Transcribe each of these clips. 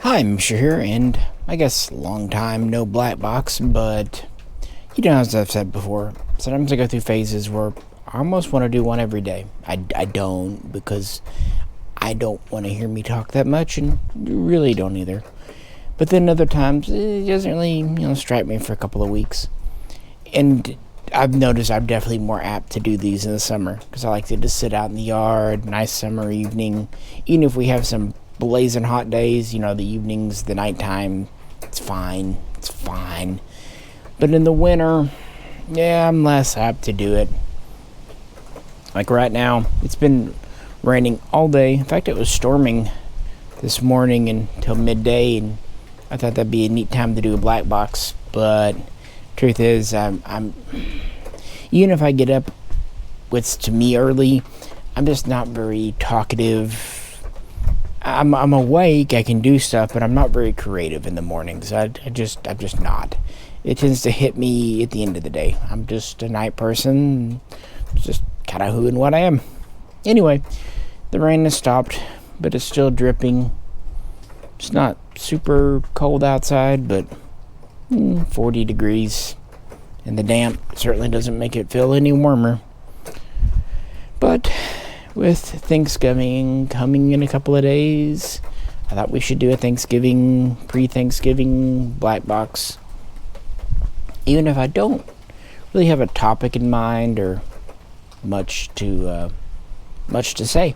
Hi, Misha here, and I guess long time no Blackbox, but as I've said before, sometimes I go through phases where I almost want to do one every day. I don't, because I don't want to hear me talk that much, and you really don't either. But then other times, it doesn't really, strike me for a couple of weeks. And I've noticed I'm definitely more apt to do these in the summer, because I like to just sit out in the yard, nice summer evening, even if we have some blazing hot days, the evenings, the nighttime, it's fine. But in the winter, I'm less apt to do it. Like right now, it's been raining all day. In fact, it was storming this morning until midday, and I thought that'd be a neat time to do a black box. But truth is, I'm even if I get up, what's to me early, I'm just not very talkative. I'm awake, I can do stuff, but I'm not very creative in the mornings. I'm just not. It tends to hit me at the end of the day. I'm just a night person. It's just kind of who and what I am. Anyway, the rain has stopped, but it's still dripping. It's not super cold outside, but 40 degrees. And the damp certainly doesn't make it feel any warmer. But with Thanksgiving coming in a couple of days, I thought we should do a pre-Thanksgiving black box. Even if I don't really have a topic in mind or much to say.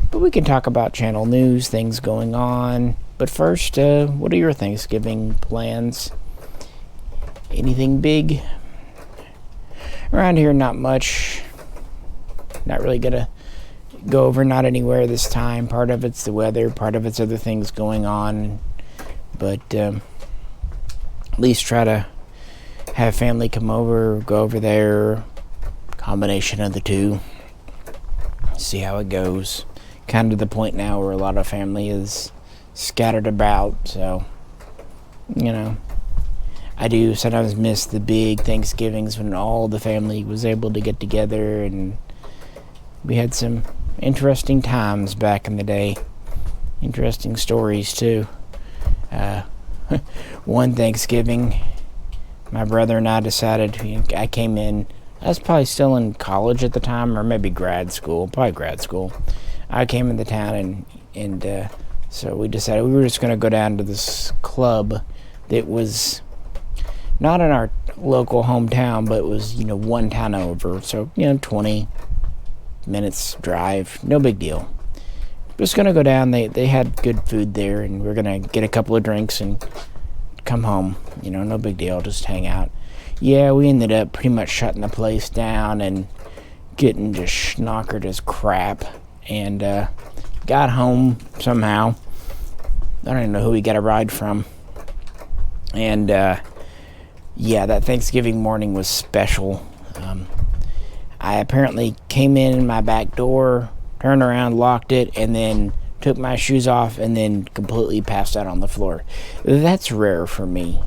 But we can talk about channel news, things going on. But first, what are your Thanksgiving plans? Anything big? Around here, not much. Not really gonna go over, not anywhere this time. Part of it's the weather, part of it's other things going on. But at least try to have family come over, go over there. Combination of the two. See how it goes. Kind of the point now where a lot of family is scattered about, so I do sometimes miss the big Thanksgivings when all the family was able to get together, and we had some interesting times back in the day. Interesting stories too. One Thanksgiving, my brother and I decided, I came in, I was probably still in college at the time, or maybe probably grad school. I came into town, and so we decided we were just going to go down to this club that was not in our local hometown, but it was, one town over. So, 20 minutes drive, no big deal. Just going to go down. They had good food there, and we're going to get a couple of drinks and come home. No big deal, just hang out. Yeah, we ended up pretty much shutting the place down and getting just schnockered as crap. And got home somehow. I don't even know who we got a ride from. And that Thanksgiving morning was special. I apparently came in my back door, turned around, locked it, and then took my shoes off and then completely passed out on the floor. That's rare for me.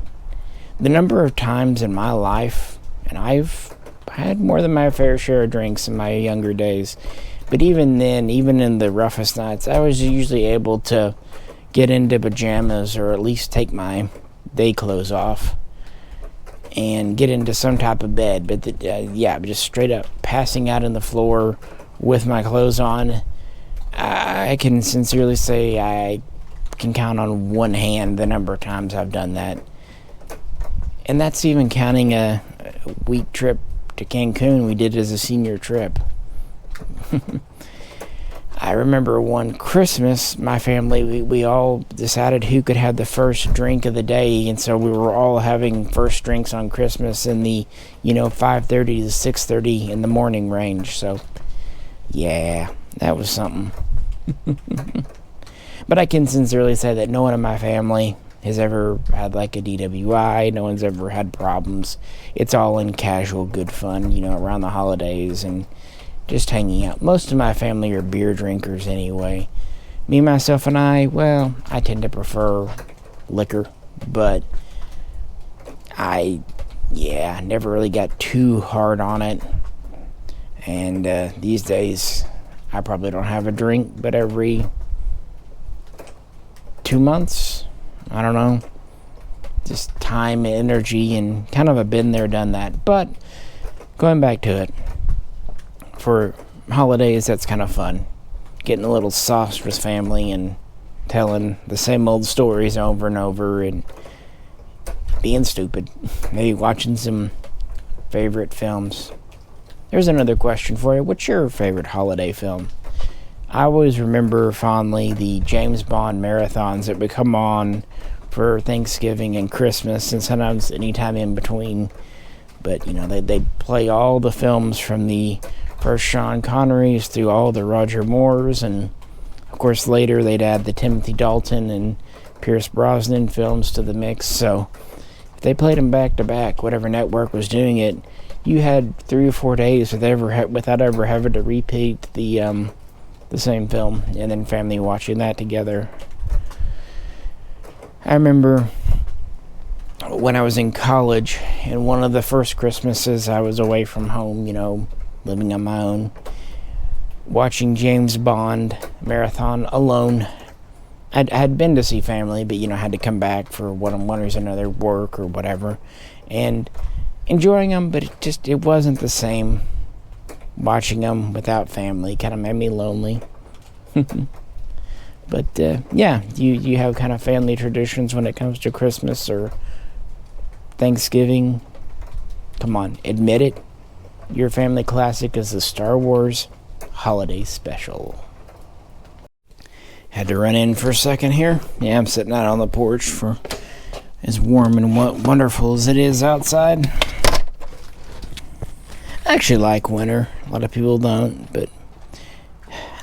The number of times in my life, and I've had more than my fair share of drinks in my younger days, but even then, even in the roughest nights, I was usually able to get into pajamas or at least take my day clothes off and get into some type of bed. But just straight up passing out on the floor with my clothes on, I can sincerely say I can count on one hand the number of times I've done that. And that's even counting a week trip to Cancun we did as a senior trip. I remember one Christmas, my family, we all decided who could have the first drink of the day, and so we were all having first drinks on Christmas in the 5:30 to 6:30 in the morning range. So that was something. But I can sincerely say that no one in my family has ever had like a DWI. No one's ever had problems. It's all in casual good fun, around the holidays and just hanging out. Most of my family are beer drinkers anyway. Me, myself, and I tend to prefer liquor, but I never really got too hard on it. And these days, I probably don't have a drink, but every 2 months, I don't know. Just time, energy, and kind of a been there, done that. But going back to it, for holidays, that's kind of fun. Getting a little sauce with family and telling the same old stories over and over and being stupid. Maybe watching some favorite films. There's another question for you. What's your favorite holiday film? I always remember fondly the James Bond marathons that would come on for Thanksgiving and Christmas, and sometimes any time in between. But, you know, they'd play all the films from the first Sean Connerys through all the Roger Moores, and, of course, later they'd add the Timothy Dalton and Pierce Brosnan films to the mix. So if they played them back to back, whatever network was doing it, you had 3 or 4 days without ever having to repeat the same film, and then family watching that together. I remember when I was in college, and one of the first Christmases I was away from home, you know, living on my own, watching James Bond marathon alone. I had been to see family, but, you know, I had to come back for one reason or another, work or whatever, and enjoying them, but it wasn't the same watching them without family. Kind of made me lonely. But yeah, you have kind of family traditions when it comes to Christmas or Thanksgiving. Come on, admit it. Your family classic is the Star Wars Holiday Special. Had to run in for a second here. Yeah, I'm sitting out on the porch for as warm and wonderful as it is outside. I actually like winter. A lot of people don't, but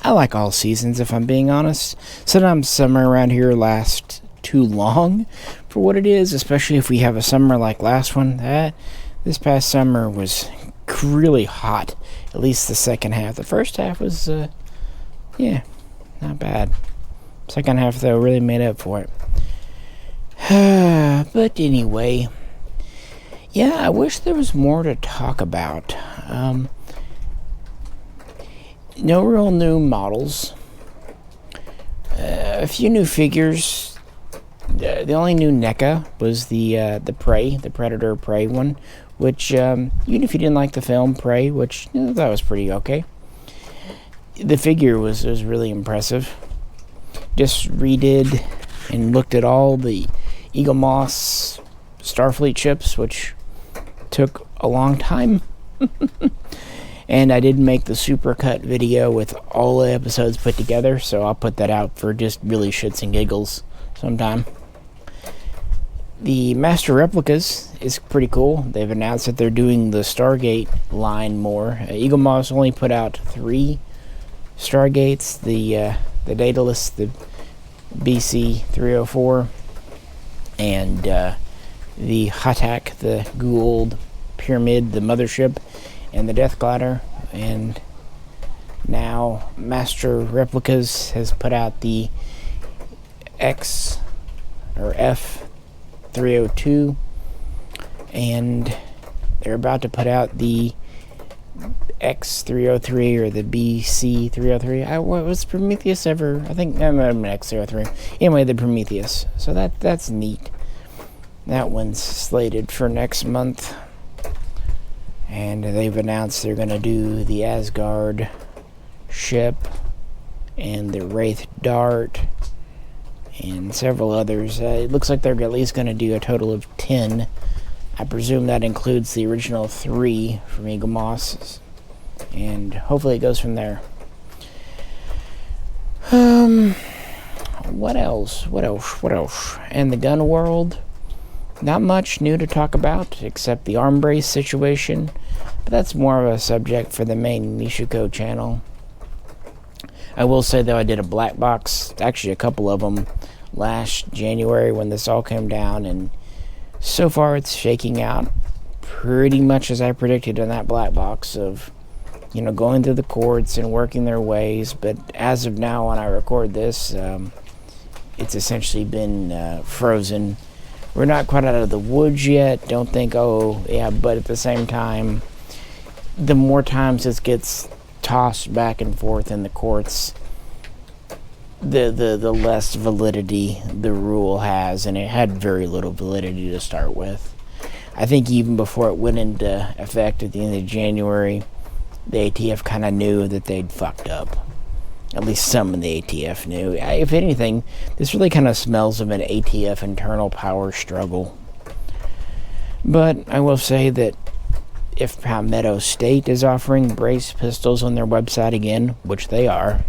I like all seasons, if I'm being honest. Sometimes summer around here lasts too long for what it is, especially if we have a summer like last one. This past summer was really hot, at least the second half. The first half was, not bad. Second half, though, really made up for it. But anyway, yeah, I wish there was more to talk about. No real new models. A few new figures. The only new NECA was the Prey, the Predator Prey one, which, even if you didn't like the film Prey, which that was pretty okay, the figure was really impressive. Just redid and looked at all the Eagle Moss Starfleet ships, which took a long time. And I did make the supercut video with all the episodes put together, so I'll put that out for just really shits and giggles sometime. The Master Replicas is pretty cool. They've announced that they're doing the Stargate line more. Eagle Moss only put out 3 Stargates, the Daedalus, the BC-304, and the Hatak, the Gould Pyramid, the mothership, and the Death Glider. And now Master Replicas has put out the X or F-302, and they're about to put out the X-303 or the BC-303. Was Prometheus ever? I think I'm X-303. Anyway, the Prometheus. So that's neat. That one's slated for next month. And they've announced they're going to do the Asgard ship and the Wraith Dart and several others. It looks like they're at least going to do a total of 10. I presume that includes the original 3 from Eagle Moss. And hopefully it goes from there. What else? In the gun world, not much new to talk about, except the arm brace situation, but that's more of a subject for the main Mishaco channel. I will say, though, I did a Blackbox, actually a couple of them, last January when this all came down, and so far it's shaking out pretty much as I predicted in that Blackbox of, going through the courts and working their ways, but as of now, when I record this, it's essentially been frozen. We're not quite out of the woods yet. Don't think, but at the same time, the more times this gets tossed back and forth in the courts, the less validity the rule has, and it had very little validity to start with. I think even before it went into effect at the end of January, the ATF kind of knew that they'd fucked up. At least some in the ATF knew. If anything, this really kind of smells of an ATF internal power struggle. But I will say that if Palmetto State is offering brace pistols on their website again, which they are,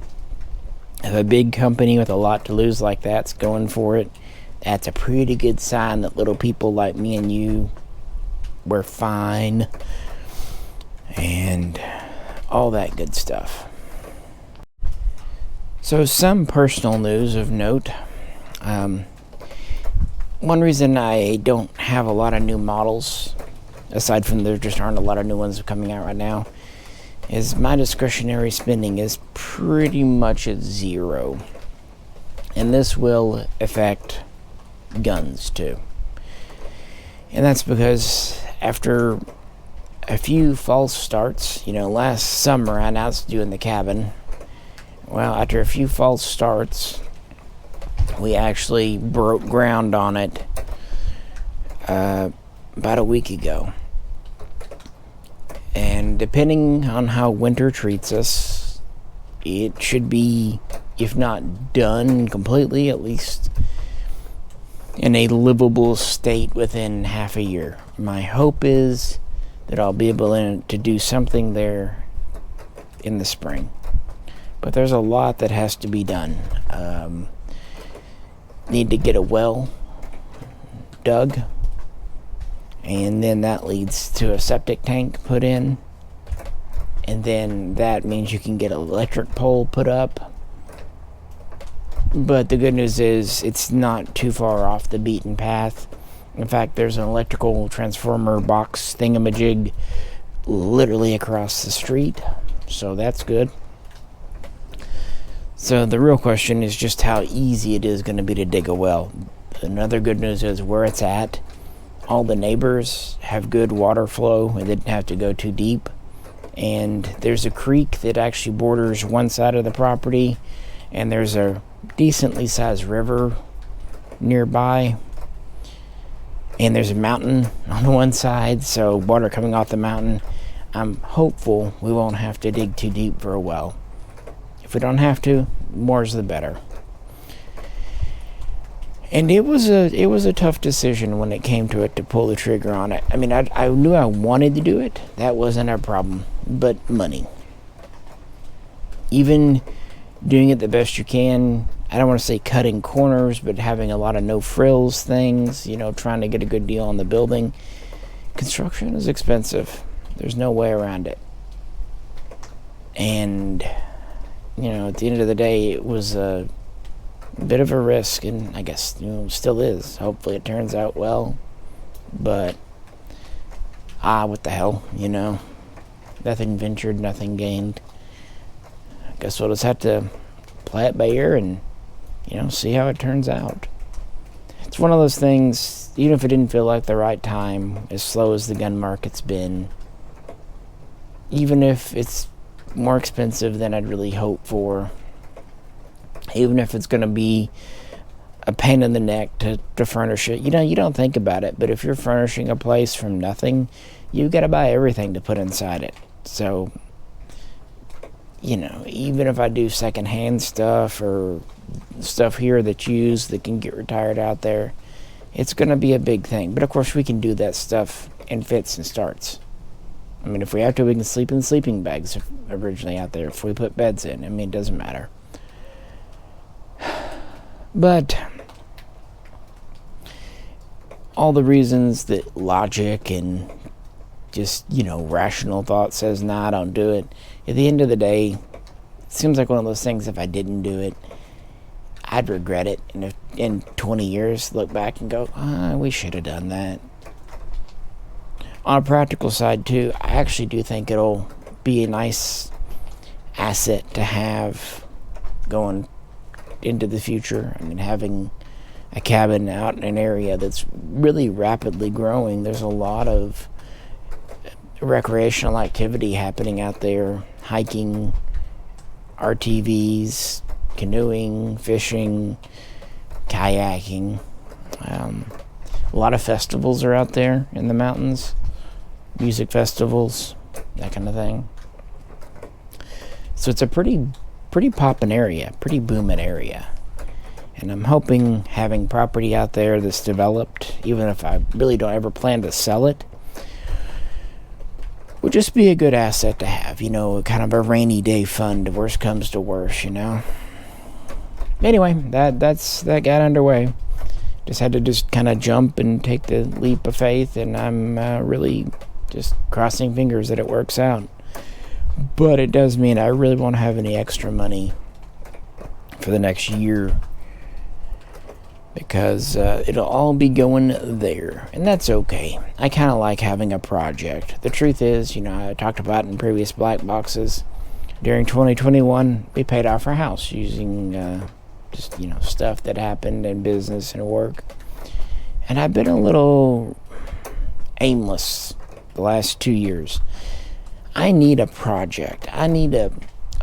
if a big company with a lot to lose like that's going for it, that's a pretty good sign that little people like me and you were fine. And all that good stuff. So some personal news of note. One reason I don't have a lot of new models, aside from there just aren't a lot of new ones coming out right now, is my discretionary spending is pretty much at zero. And this will affect guns too. And that's because after a few false starts, last summer I announced doing the cabin. Well, after a few false starts, we actually broke ground on it about a week ago. And depending on how winter treats us, it should be, if not done completely, at least in a livable state within half a year. My hope is that I'll be able to do something there in the spring. But there's a lot that has to be done. Need to get a well dug, and then that leads to a septic tank put in, and then that means you can get an electric pole put up. But the good news is it's not too far off the beaten path. In fact, there's an electrical transformer box thingamajig literally across the street, so that's good. So the real question is just how easy it is going to be to dig a well. Another good news is where it's at, all the neighbors have good water flow and didn't have to go too deep. And there's a creek that actually borders one side of the property, and there's a decently sized river nearby. And there's a mountain on one side, so water coming off the mountain. I'm hopeful we won't have to dig too deep for a well. If we don't have to, more's the better. And it was a tough decision when it came to it to pull the trigger on it. I mean, I knew I wanted to do it. That wasn't a problem. But money. Even doing it the best you can, I don't want to say cutting corners, but having a lot of no frills things, trying to get a good deal on the building. Construction is expensive. There's no way around it. And at the end of the day, it was a bit of a risk, and I guess, still is. Hopefully it turns out well. But, what the hell, Nothing ventured, nothing gained. I guess we'll just have to play it by ear and, see how it turns out. It's one of those things, even if it didn't feel like the right time, as slow as the gun market's been, even if it's more expensive than I'd really hoped for, even if it's going to be a pain in the neck to furnish it. You don't think about it, but if you're furnishing a place from nothing, you've got to buy everything to put inside it. So, even if I do secondhand stuff or stuff here that's used that can get retired out there, it's going to be a big thing. But of course we can do that stuff in fits and starts. I mean, if we have to, we can sleep in sleeping bags originally out there. If we put beds in, it doesn't matter. But all the reasons that logic and just, rational thought says, nah, don't do it. At the end of the day, it seems like one of those things, if I didn't do it, I'd regret it. And if in 20 years, look back and go, we should have done that. On a practical side, too, I actually do think it'll be a nice asset to have going into the future. I mean, having a cabin out in an area that's really rapidly growing, there's a lot of recreational activity happening out there, hiking, RTVs, canoeing, fishing, kayaking. A lot of festivals are out there in the mountains, music festivals, that kind of thing. So it's a pretty poppin' area, pretty booming area. And I'm hoping having property out there that's developed, even if I really don't ever plan to sell it, would just be a good asset to have, kind of a rainy day fund, worst comes to worst, Anyway, that got underway. Just had to kind of jump and take the leap of faith, and I'm really just crossing fingers that it works out. But it does mean I really won't have any extra money for the next year, because it'll all be going there, and that's okay. I kind of like having a project. The truth is, I talked about in previous Blackboxes, during 2021, we paid off our house using just stuff that happened in business and work. And I've been a little aimless the last 2 years. I need a project. I need a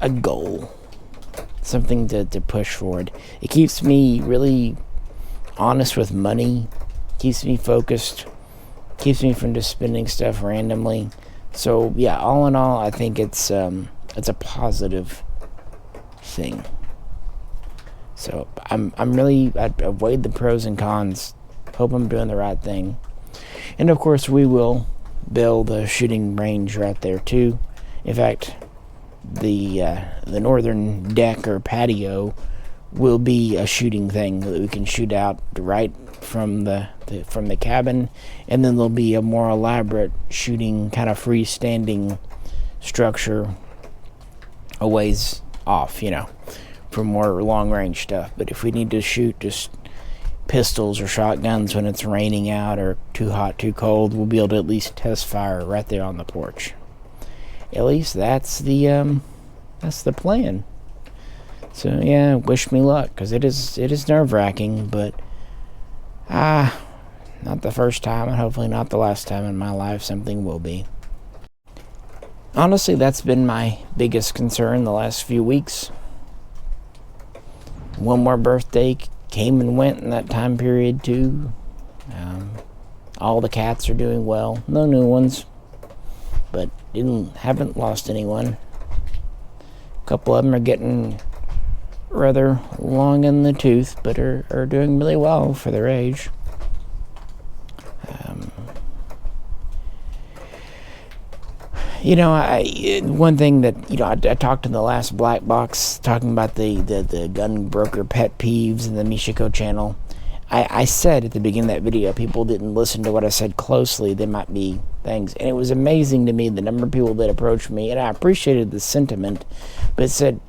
goal, something to push forward. It keeps me really honest with money, keeps me focused, keeps me from just spending stuff randomly. So yeah, all in all, I think it's a positive thing. So I've weighed the pros and cons. Hope I'm doing the right thing. And of course, we will build a shooting range right there too. In fact, the northern deck or patio will be a shooting thing that we can shoot out right from the cabin, and then there'll be a more elaborate shooting kind of freestanding structure a ways off, for more long range stuff. But if we need to shoot just pistols or shotguns when it's raining out or too hot, too cold, we'll be able to at least test fire right there on the porch. At least that's the plan. So yeah, wish me luck, because it is nerve-wracking, but not the first time, and hopefully not the last time in my life something will be. Honestly, that's been my biggest concern the last few weeks. One more birthday came and went in that time period too. All the cats are doing well. No new ones, but haven't lost anyone. A couple of them are getting rather long in the tooth, but are doing really well for their age. One thing that I talked in the last Black Box, talking about the gun broker pet peeves in the Mishaco channel. I said at the beginning of that video, people didn't listen to what I said closely. There might be things, and it was amazing to me the number of people that approached me, and I appreciated the sentiment, but it said,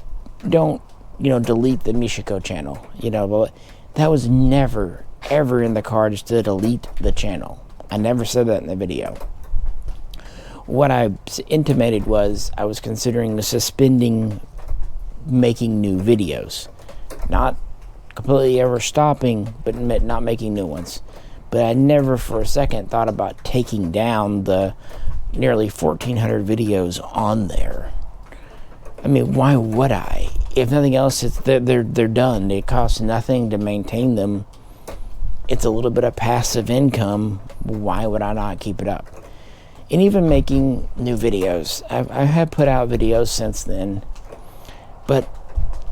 don't delete the Mishaco channel. But that was never ever in the cards to delete the channel. I never said that in the video. What I intimated was I was considering suspending making new videos. Not completely ever stopping, but not making new ones. But I never for a second thought about taking down the nearly 1,400 videos on there. I mean, why would I? If nothing else, they're done. It costs nothing to maintain them. It's a little bit of passive income. Why would I not keep it up? And even making new videos. I have put out videos since then. But,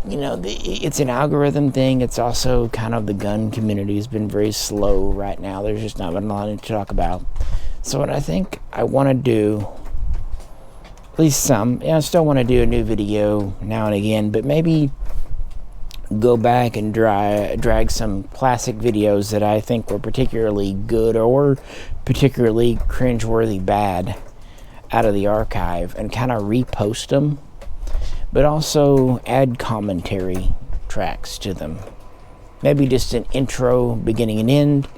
it's an algorithm thing. It's also kind of the gun community has been very slow right now. There's just not been a lot to talk about. So what I think I want to do, at least some, I still want to do a new video now and again, but maybe go back and drag some classic videos that I think were particularly good or particularly cringeworthy bad out of the archive and kind of repost them, but also add commentary tracks to them. Maybe just an intro, beginning and end,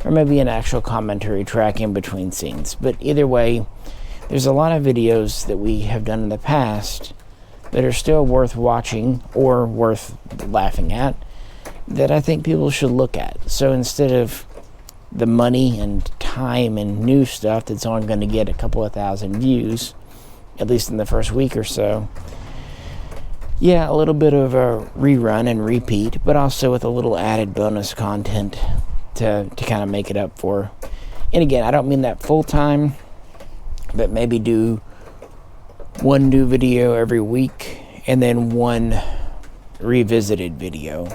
or maybe an actual commentary track in between scenes. But either way, there's a lot of videos that we have done in the past that are still worth watching or worth laughing at that I think people should look at. So instead of the money and time and new stuff that's only going to get a couple of thousand views, at least in the first week or so, yeah, a little bit of a rerun and repeat, but also with a little added bonus content to kind of make it up for. And again, I don't mean that full time, but maybe do one new video every week and then one revisited video.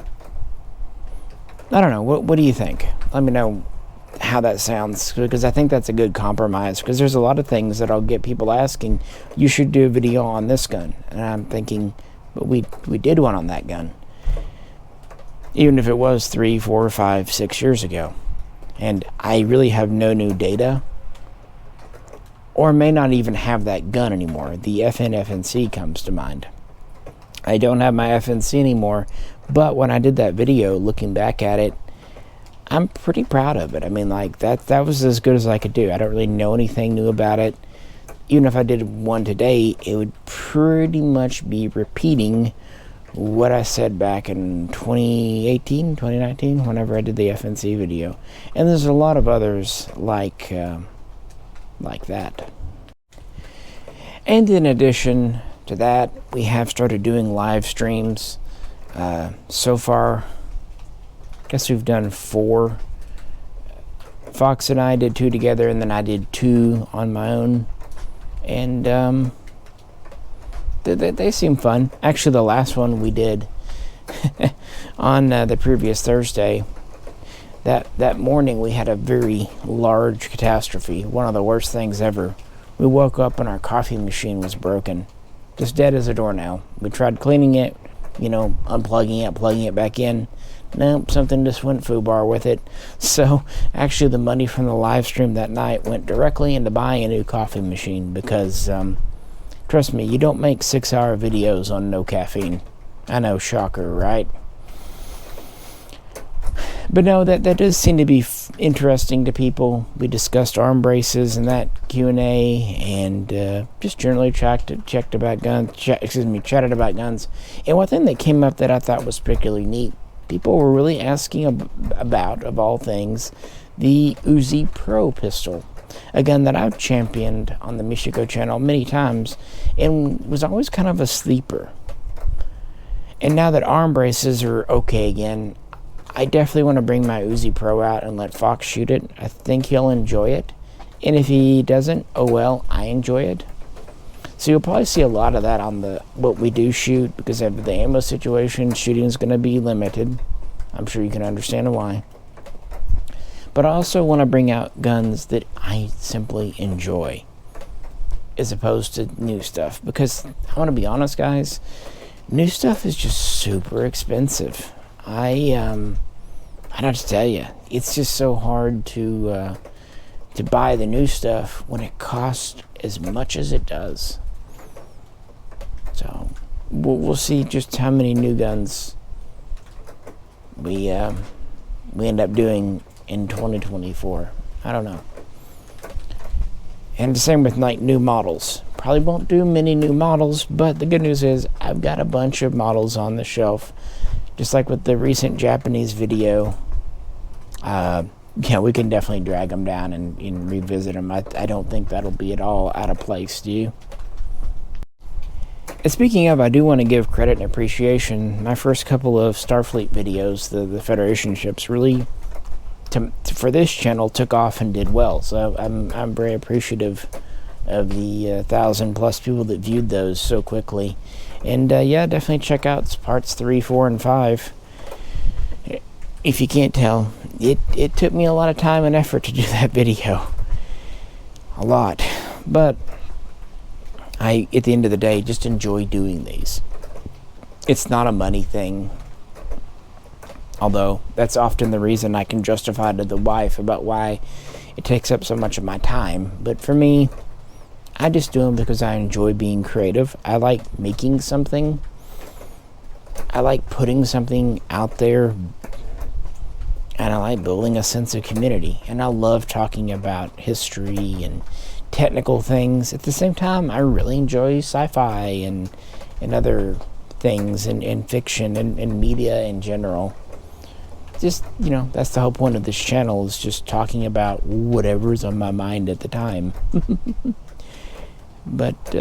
I don't know. What do you think? Let me know how that sounds, because I think that's a good compromise, because there's a lot of things that I'll get people asking, you should do a video on this gun, and I'm thinking, but we did one on that gun, even if it was 3, 4, 5, 6 years ago, and I really have no new data, or may not even have that gun anymore. The FNC comes to mind. I don't have my FNC anymore, but when I did that video, looking back at it, I'm pretty proud of it. I mean, like, that was as good as I could do. I don't really know anything new about it. Even if I did one today, it would pretty much be repeating what I said back in 2018, 2019, whenever I did the FNC video. And there's a lot of others like that. And in addition to that, we have started doing live streams. So far, I guess we've done 4. Fox and I did 2 together, and then I did 2 on my own. And they seem fun. Actually, the last one we did on the previous Thursday, that morning we had a very large catastrophe. One of the worst things ever. We woke up and our coffee machine was broken. Just dead as a doornail. We tried cleaning it, unplugging it, plugging it back in. Nope, something just went foobar with it. So, actually, the money from the live stream that night went directly into buying a new coffee machine because, trust me, you don't make 6-hour videos on no caffeine. I know, shocker, right? But no, that does seem to be interesting to people. We discussed arm braces and that Q&A, and just generally chatted about guns. Chatted about guns. And one thing that came up that I thought was particularly neat. People were really asking about, of all things, the Uzi Pro pistol, a gun that I've championed on the Mishaco channel many times, and was always kind of a sleeper. And now that arm braces are okay again, I definitely want to bring my Uzi Pro out and let Fox shoot it. I think he'll enjoy it. And if he doesn't, oh well, I enjoy it. So you'll probably see a lot of that on what we do shoot, because of the ammo situation, shooting is going to be limited. I'm sure you can understand why. But I also want to bring out guns that I simply enjoy, as opposed to new stuff. Because I want to be honest, guys, new stuff is just super expensive. I don't have to tell you, it's just so hard to buy the new stuff when it costs as much as it does. So we'll see just how many new guns we end up doing in 2024. I don't know. And the same with new models. Probably won't do many new models, but the good news is I've got a bunch of models on the shelf. Just like with the recent Japanese video, we can definitely drag them down and revisit them. I don't think that'll be at all out of place, do you? And speaking of, I do want to give credit and appreciation. My first couple of Starfleet videos, the Federation ships, really, for this channel, took off and did well. So I'm very appreciative of the 1,000+ people that viewed those so quickly. And definitely check out parts 3, 4, and 5. If you can't tell, it took me a lot of time and effort to do that video. A lot. But I, at the end of the day, just enjoy doing these. It's not a money thing. Although, that's often the reason I can justify to the wife about why it takes up so much of my time. But for me, I just do them because I enjoy being creative. I like making something. I like putting something out there. And I like building a sense of community. And I love talking about history and technical things. At the same time, I really enjoy sci-fi and other things and fiction and media in general. Just, that's the whole point of this channel, is just talking about whatever's on my mind at the time. But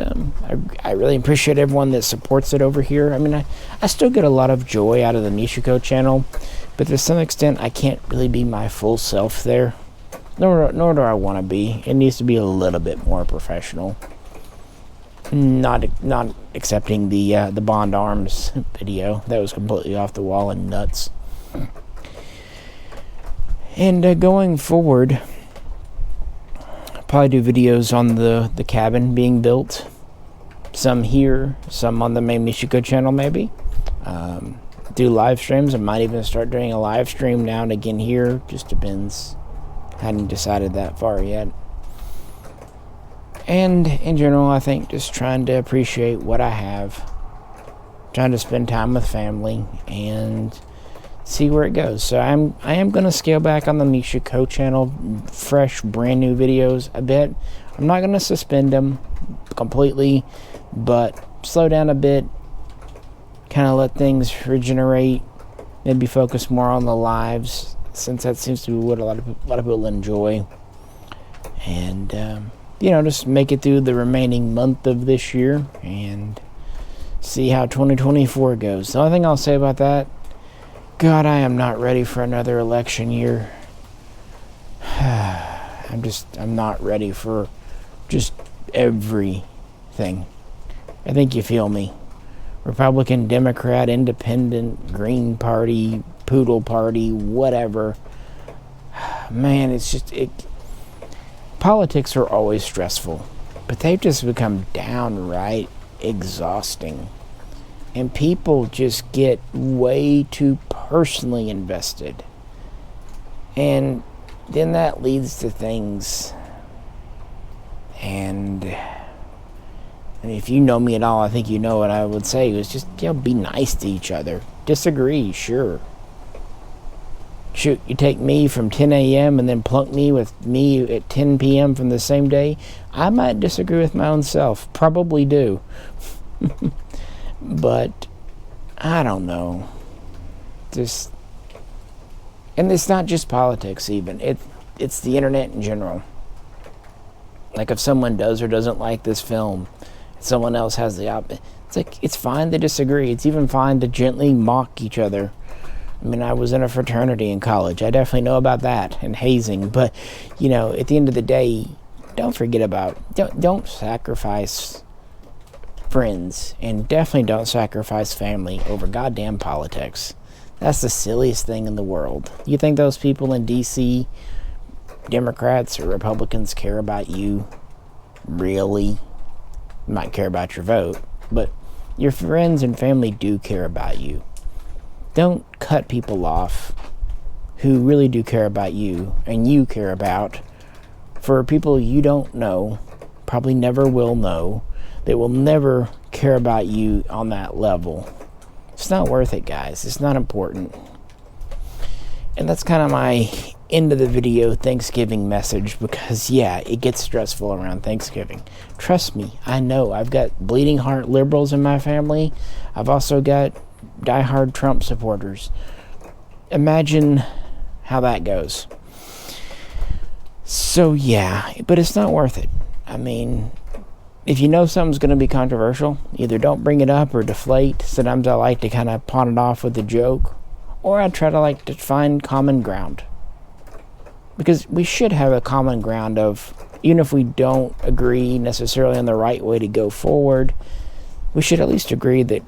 I really appreciate everyone that supports it over here. I mean, I still get a lot of joy out of the Mishaco channel, but to some extent, I can't really be my full self there. Nor do I want to be. It needs to be a little bit more professional. Not accepting the Bond Arms video. That was completely off the wall and nuts. And going forward, I'll probably do videos on the cabin being built. Some here, some on the main Mishaco channel maybe. Do live streams. I might even start doing a live stream now and again here. Just depends. Hadn't decided that far yet. And in general, I think just trying to appreciate what I have. Trying to spend time with family and see where it goes. So I am going to scale back on the Mishaco channel. Fresh, brand new videos a bit. I'm not going to suspend them completely, but slow down a bit. Kind of let things regenerate. Maybe focus more on the lives, since that seems to be what a lot of people enjoy. And just make it through the remaining month of this year and see how 2024 goes. The only thing I'll say about that, God, I am not ready for another election year. I'm not ready for just everything. I think you feel me. Republican, Democrat, Independent, Green Party, Poodle Party, whatever. Man, it's just politics are always stressful, but they've just become downright exhausting. And people just get way too personally invested. And then that leads to things. And if you know me at all, I think you know what I would say. It was just, be nice to each other. Disagree, sure. Shoot, you take me from 10 a.m. and then plunk me with me at 10 p.m. from the same day. I might disagree with my own self. Probably do. But I don't know. And it's not just politics even. It's the internet in general. Like if someone does or doesn't like this film, someone else has the opposite. It's like, it's fine to disagree. It's even fine to gently mock each other. I mean, I was in a fraternity in college. I definitely know about that and hazing. But, at the end of the day, don't sacrifice friends, and definitely don't sacrifice family over goddamn politics. That's the silliest thing in the world. You think those people in D.C., Democrats or Republicans, care about you? Really? Might care about your vote, but your friends and family do care about you. Don't cut people off who really do care about you and you care about for people you don't know, probably never will know, that will never care about you on that level. It's not worth it, guys. It's not important. And that's kind of my end of the video Thanksgiving message, because it gets stressful around Thanksgiving. Trust me, I know. I've got bleeding heart liberals in my family. I've also got diehard Trump supporters. Imagine how that goes. So but it's not worth it. I mean, if you know something's going to be controversial, either don't bring it up or deflate. Sometimes I like to kind of pawn it off with a joke, or I try to find common ground. Because we should have a common ground of, even if we don't agree necessarily on the right way to go forward, we should at least agree that,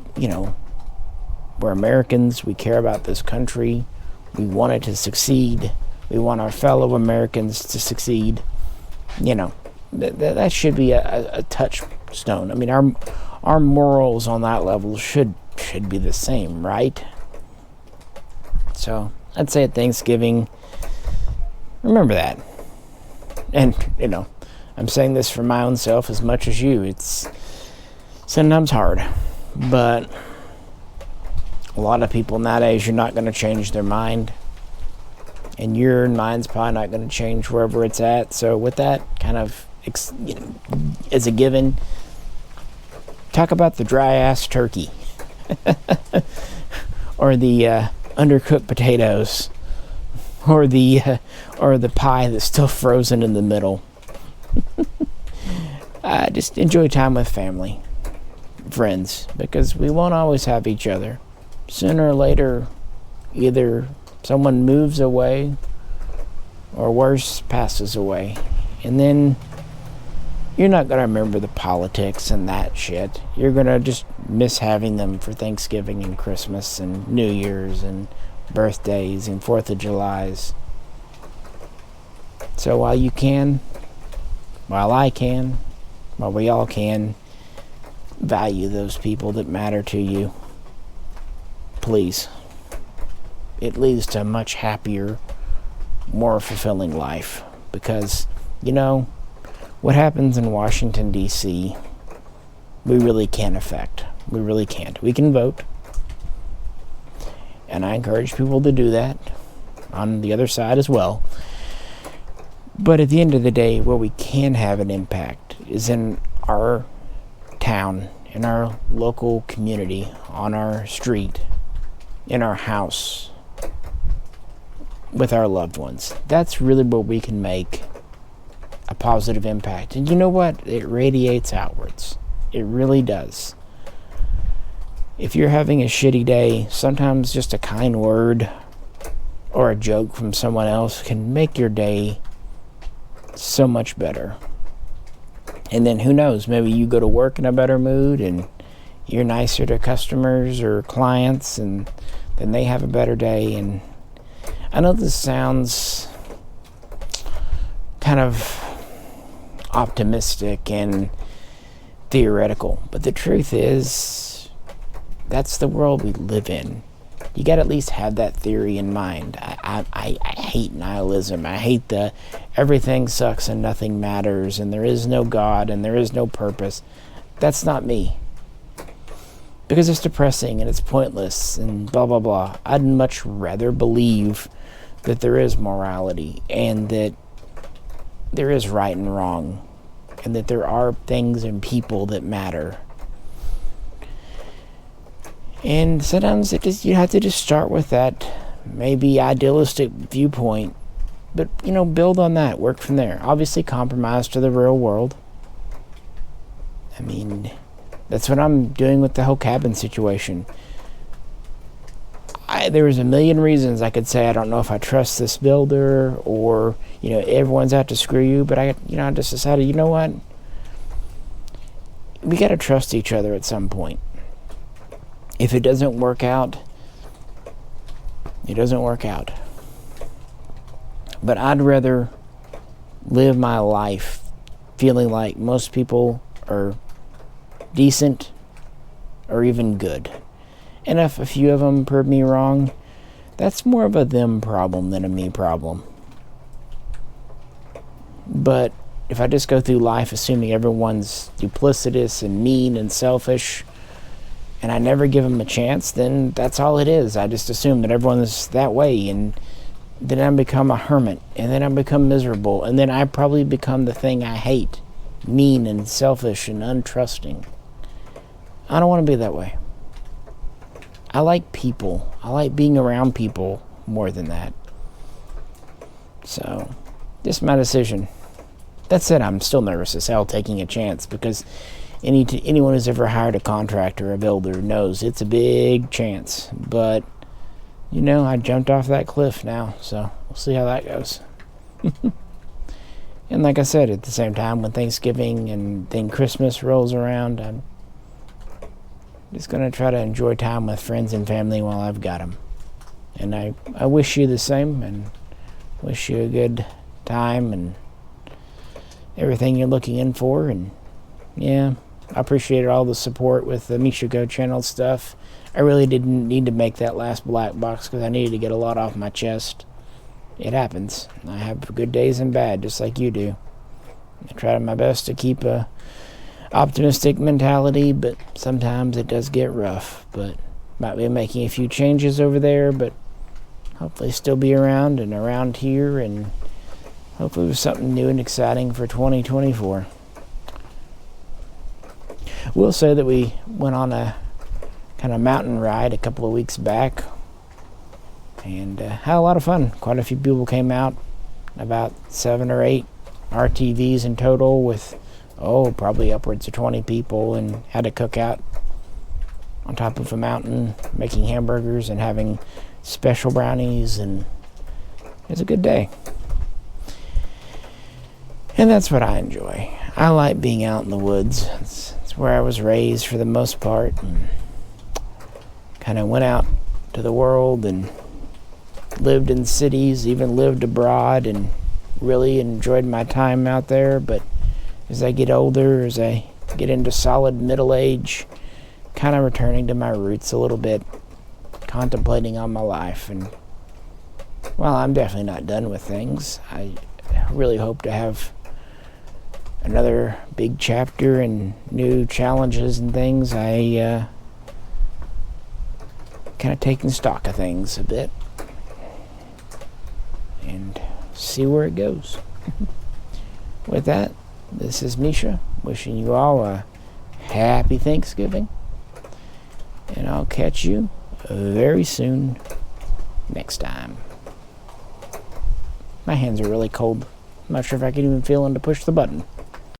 we're Americans, we care about this country, we want it to succeed, we want our fellow Americans to succeed. That should be a touchstone. I mean, our morals on that level should be the same, right? So, I'd say at Thanksgiving, remember that. And, I'm saying this for my own self as much as you. It's sometimes hard, but a lot of people nowadays, you're not going to change their mind, and your mind's probably not going to change wherever it's at. So with that kind of as a given, talk about the dry ass turkey or the undercooked potatoes, or the pie that's still frozen in the middle. just enjoy time with family, friends, because we won't always have each other. Sooner or later, either someone moves away or worse, passes away. And then you're not going to remember the politics and that shit. You're going to just miss having them for Thanksgiving and Christmas and New Year's and birthdays and 4th of Julys. So while you can, while I can, while we all can, value those people that matter to you. Please. It leads to a much happier, more fulfilling life. Because, you know, what happens in Washington, D.C., we really can't affect. We really can't. We can vote. And I encourage people to do that on the other side as well. But at the end of the day, where we can have an impact is in our town, in our local community, on our street, in our house, with our loved ones. That's really where we can make a positive impact. And you know what? It radiates outwards. It really does. If you're having a shitty day, sometimes just a kind word or a joke from someone else can make your day so much better. And then who knows, maybe you go to work in a better mood and you're nicer to customers or clients, and then they have a better day. And I know this sounds kind of optimistic and theoretical, but the truth is, that's the world we live in. You got to at least have that theory in mind. I hate nihilism. I hate the everything sucks and nothing matters and there is no God and there is no purpose. That's not me. Because it's depressing and it's pointless and blah, blah, blah. I'd much rather believe that there is morality and that there is right and wrong and that there are things and people that matter. And sometimes you have to just start with that maybe idealistic viewpoint, but build on that, work from there. Obviously compromise to the real world. I mean, that's what I'm doing with the whole cabin situation. There was a million reasons I could say I don't know if I trust this builder, or everyone's out to screw you, but I just decided, you know what, we got to trust each other at some point. If it doesn't work out, it doesn't work out. But I'd rather live my life feeling like most people are decent or even good. And if a few of them prove me wrong, that's more of a them problem than a me problem. But if I just go through life assuming everyone's duplicitous and mean and selfish, and I never give them a chance, then that's all it is. I just assume that everyone is that way, and then I become a hermit, and then I become miserable, and then I probably become the thing I hate, mean and selfish and untrusting. I don't want to be that way. I like people. I like being around people more than that. So, just my decision. That said, I'm still nervous as hell taking a chance, because anyone who's ever hired a contractor or a builder knows it's a big chance. But, I jumped off that cliff now, so we'll see how that goes. And like I said, at the same time, when Thanksgiving and then Christmas rolls around, I'm just going to try to enjoy time with friends and family while I've got them. And I wish you the same, and wish you a good time and everything you're looking in for. And yeah, I appreciated all the support with the Mishaco channel stuff. I really didn't need to make that last Blackbox because I needed to get a lot off my chest. It happens. I have good days and bad, just like you do. I try my best to keep a optimistic mentality, but sometimes it does get rough. But might be making a few changes over there, but hopefully still be around and around here, and hopefully with something new and exciting for 2024. We'll say that we went on a kind of mountain ride a couple of weeks back and had a lot of fun. Quite a few people came out, about 7 or 8 RTVs in total with probably upwards of 20 people, and had to cook out on top of a mountain, making hamburgers and having special brownies, and it was a good day. And that's what I enjoy. I like being out in the woods. It's where I was raised for the most part, and kind of went out to the world and lived in cities, even lived abroad, and really enjoyed my time out there. But as I get older, as I get into solid middle age, kind of returning to my roots a little bit, contemplating on my life. And well, I'm definitely not done with things. I really hope to have another big chapter and new challenges and things. I kind of taking stock of things a bit and see where it goes. With that, this is Misha, wishing you all a happy Thanksgiving, and I'll catch you very soon next time. My hands are really cold. I'm not sure if I can even feel them to push the button.